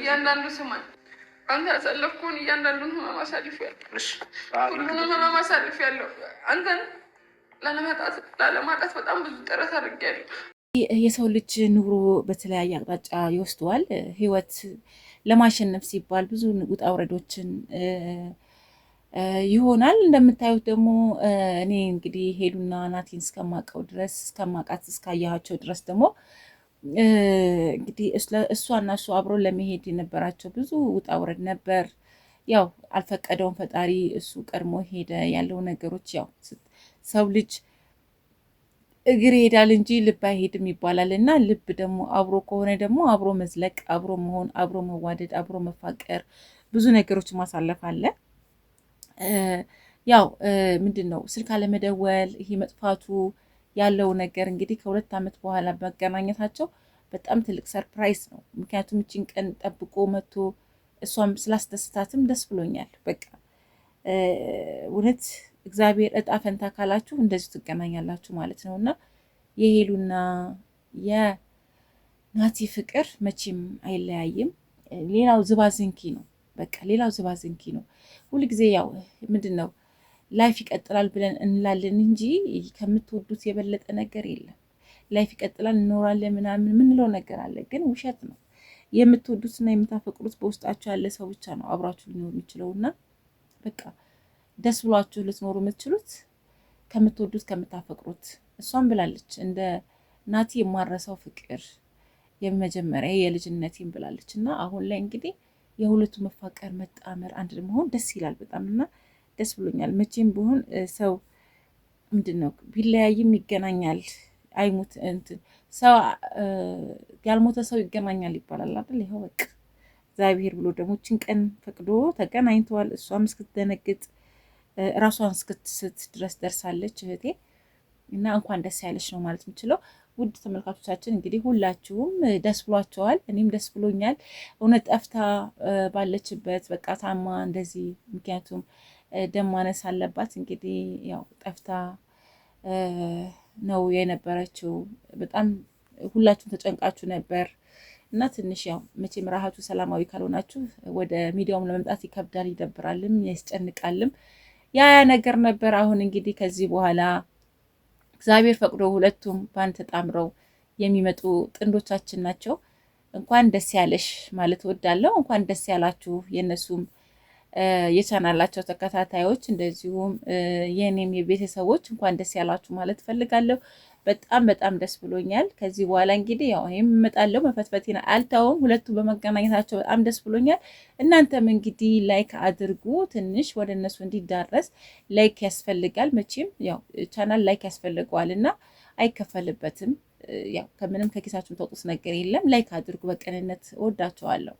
እያንዳንዱ ስማኝ አንተ ያሳለፍኩን እያንዳንዱን ህመም አሳልፌያለሁ። ሁሉንም ህመም አሳልፌያለሁ። አንተን ላለማጣት በጣም ብዙ ጥረት አድርጌያለሁ። የሰው ልጅ ኑሮ በተለያየ አቅጣጫ ይወስደዋል። ህይወት ለማሸነፍ ሲባል ብዙ ውጣ ውረዶችን ይሆናል። እንደምታዩት ደግሞ እኔ እንግዲህ ሄሉና ናቲን እስከማውቀው ድረስ እስከማውቃት እስካያቸው ድረስ ደግሞ እንግዲህ እሷና እሱ አብሮ ለመሄድ የነበራቸው ብዙ ውጣ ውረድ ነበር። ያው አልፈቀደውም ፈጣሪ፣ እሱ ቀድሞ ሄደ። ያለው ነገሮች ያው ሰው ልጅ እግር ይሄዳል እንጂ ልብ አይሄድም ይባላል እና ልብ ደግሞ አብሮ ከሆነ ደግሞ አብሮ መዝለቅ፣ አብሮ መሆን፣ አብሮ መዋደድ፣ አብሮ መፋቀር፣ ብዙ ነገሮች ማሳለፍ አለ። ያው ምንድን ነው ስልክ አለመደወል ይሄ መጥፋቱ ያለው ነገር እንግዲህ ከ2 ዓመት በኋላ መገናኘታቸው በጣም ትልቅ ሰርፕራይዝ ነው። ምክንያቱም እቺን ቀን ጠብቆ መጥቶ እሷም ስላስደስታትም ደስ ብሎኛል። በቃ እውነት እግዚአብሔር እጣ ፈንታ ካላችሁ እንደዚህ ትገናኛላችሁ ማለት ነው እና የሄሉና የናቲ ፍቅር መቼም አይለያይም። ሌላው ዝባዝንኪ ነው። በቃ ሌላው ዝባዝንኪ ነው። ሁልጊዜ ያው ምንድን ነው ላይፍ ይቀጥላል ብለን እንላለን እንጂ ከምትወዱት የበለጠ ነገር የለም። ላይፍ ይቀጥላል እንኖራለን ምናምን የምንለው ነገር አለ፣ ግን ውሸት ነው። የምትወዱትና የምታፈቅሩት በውስጣችሁ ያለ ሰው ብቻ ነው አብራችሁ ሊኖር የሚችለው እና በቃ ደስ ብሏችሁ ልትኖሩ የምትችሉት ከምትወዱት ከምታፈቅሩት። እሷም ብላለች እንደ ናቲ የማረሰው ፍቅር የመጀመሪያ የልጅነቴን ብላለች እና አሁን ላይ እንግዲህ የሁለቱ መፋቀር መጣመር አንድ መሆን ደስ ይላል በጣም እና ደስ ብሎኛል። መቼም ቢሆን ሰው ምንድን ነው ቢለያይም ይገናኛል። አይሙት እንትን ሰው ያልሞተ ሰው ይገናኛል ይባላል አይደል? ይኸው በቃ እግዚአብሔር ብሎ ደግሞ እችን ቀን ፈቅዶ ተገናኝተዋል። እሷም እስክትደነግጥ ራሷን እስክትስት ድረስ ደርሳለች እህቴ እና እንኳን ደስ ያለች ነው ማለት የምችለው። ውድ ተመልካቾቻችን እንግዲህ ሁላችሁም ደስ ብሏቸዋል፣ እኔም ደስ ብሎኛል። እውነት ጠፍታ ባለችበት በቃ ታማ እንደዚህ ምክንያቱም ደም ማነስ አለባት እንግዲህ ያው ጠፍታ ነው የነበረችው። በጣም ሁላችሁም ተጨንቃችሁ ነበር እና ትንሽ ያው መቼም ራሃቱ ሰላማዊ ካልሆናችሁ ወደ ሚዲያውም ለመምጣት ይከብዳል፣ ይደብራልም፣ ያስጨንቃልም። ያ ነገር ነበር። አሁን እንግዲህ ከዚህ በኋላ እግዚአብሔር ፈቅዶ ሁለቱም ባንድ ተጣምረው የሚመጡ ጥንዶቻችን ናቸው። እንኳን ደስ ያለሽ ማለት እወዳለሁ። እንኳን ደስ ያላችሁ የነሱም የቻናላቸው ተከታታዮች እንደዚሁም የኔም የቤተሰቦች እንኳን ደስ ያላችሁ ማለት ፈልጋለሁ። በጣም በጣም ደስ ብሎኛል። ከዚህ በኋላ እንግዲህ ያው እመጣለሁ፣ መፈትፈቴን አልተውም። ሁለቱ በመገናኘታቸው በጣም ደስ ብሎኛል። እናንተም እንግዲህ ላይክ አድርጉ፣ ትንሽ ወደ እነሱ እንዲዳረስ ላይክ ያስፈልጋል። መቼም ያው ቻናል ላይክ ያስፈልገዋልና አይከፈልበትም። ያው ከምንም ከኪሳችሁም ተውጡት ነገር የለም። ላይክ አድርጉ። በቅንነት እወዳቸዋለሁ።